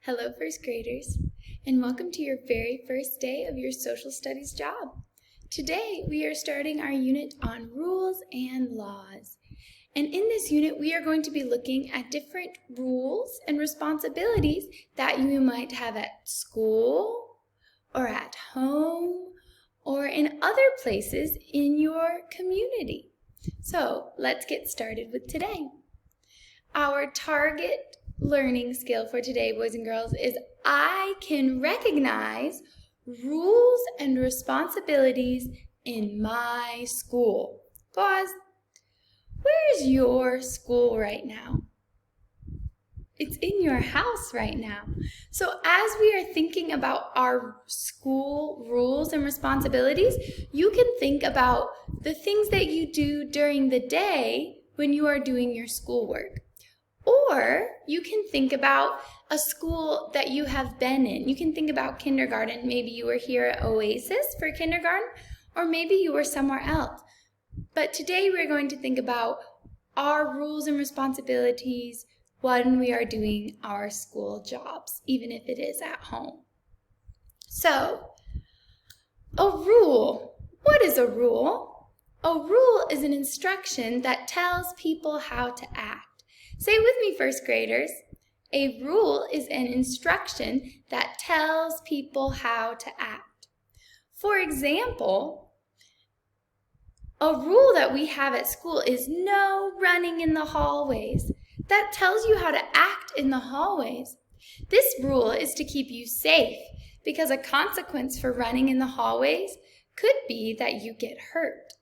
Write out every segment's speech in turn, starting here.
Hello, first graders, and welcome to your very first day of your social studies job. Today, we are starting our unit on rules and laws. And in this unit, we are going to be looking at different rules and responsibilities that you might have at school, or at home, or in other places in your community. So, let's get started with today. Our target learning skill for today, boys and girls, is I can recognize rules and responsibilities in my school. Pause. Where's your school right now? It's in your house right now. So as we are thinking about our school rules and responsibilities, you can think about the things that you do during the day when you are doing your schoolwork. Or you can think about a school that you have been in. You can think about kindergarten. Maybe you were here at Oasis for kindergarten, or maybe you were somewhere else. But today we're going to think about our rules and responsibilities when we are doing our school jobs, even if it is at home. So, a rule. What is a rule? A rule is an instruction that tells people how to act. Say it with me, first graders. A rule is an instruction that tells people how to act. For example, a rule that we have at school is no running in the hallways. That tells you how to act in the hallways. This rule is to keep you safe because a consequence for running in the hallways could be that you get hurt.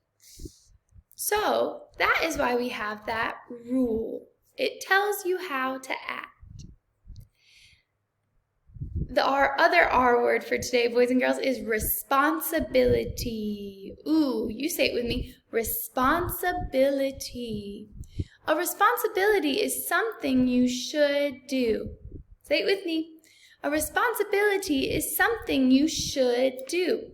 So that is why we have that rule. It tells you how to act. Our other R word for today, boys and girls, is responsibility. Ooh, you say it with me. Responsibility. A responsibility is something you should do. Say it with me. A responsibility is something you should do.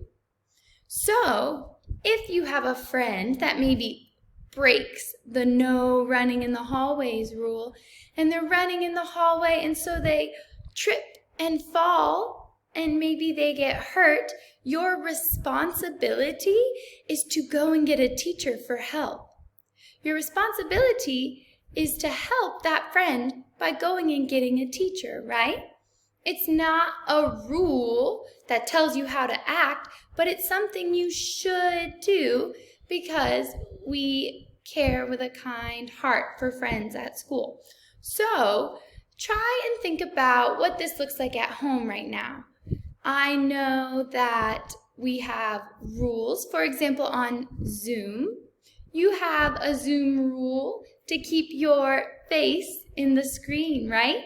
So, if you have a friend that maybe breaks the no running in the hallways rule, and they're running in the hallway and so they trip and fall and maybe they get hurt, your responsibility is to go and get a teacher for help. Your responsibility is to help that friend by going and getting a teacher, right? It's not a rule that tells you how to act, but it's something you should do because we care with a kind heart for friends at school. So try and think about what this looks like at home right now. I know that we have rules. For example, on Zoom, you have a Zoom rule to keep your face in the screen, right?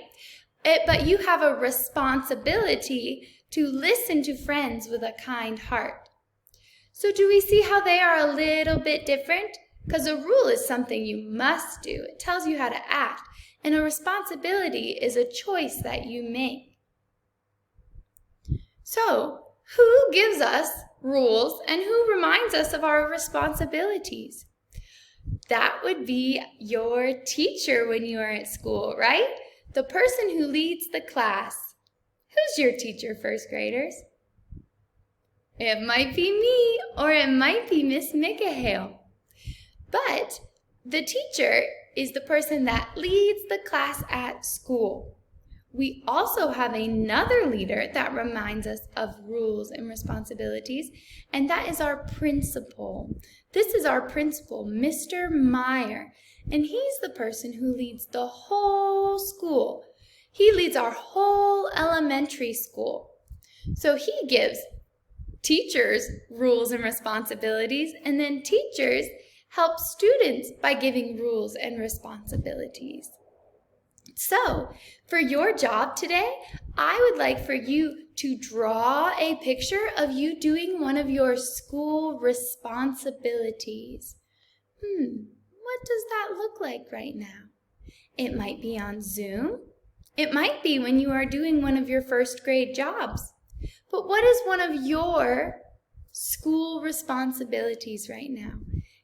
But you have a responsibility to listen to friends with a kind heart. So do we see how they are a little bit different? Because a rule is something you must do. It tells you how to act. And a responsibility is a choice that you make. So, who gives us rules and who reminds us of our responsibilities? That would be your teacher when you are at school, right? The person who leads the class. Who's your teacher, first graders? It might be me, or it might be Miss Mikael. But the teacher is the person that leads the class at school. We also have another leader that reminds us of rules and responsibilities, and that is our principal. This is our principal, Mr. Meyer, and he's the person who leads the whole school. He leads our whole elementary school. So he gives teachers rules and responsibilities, and then teachers help students by giving rules and responsibilities. So, for your job today, I would like for you to draw a picture of you doing one of your school responsibilities. What does that look like right now? It might be on Zoom. It might be when you are doing one of your first grade jobs. But what is one of your school responsibilities right now?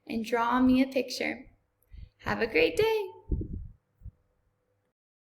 And draw me a picture. Have a great day.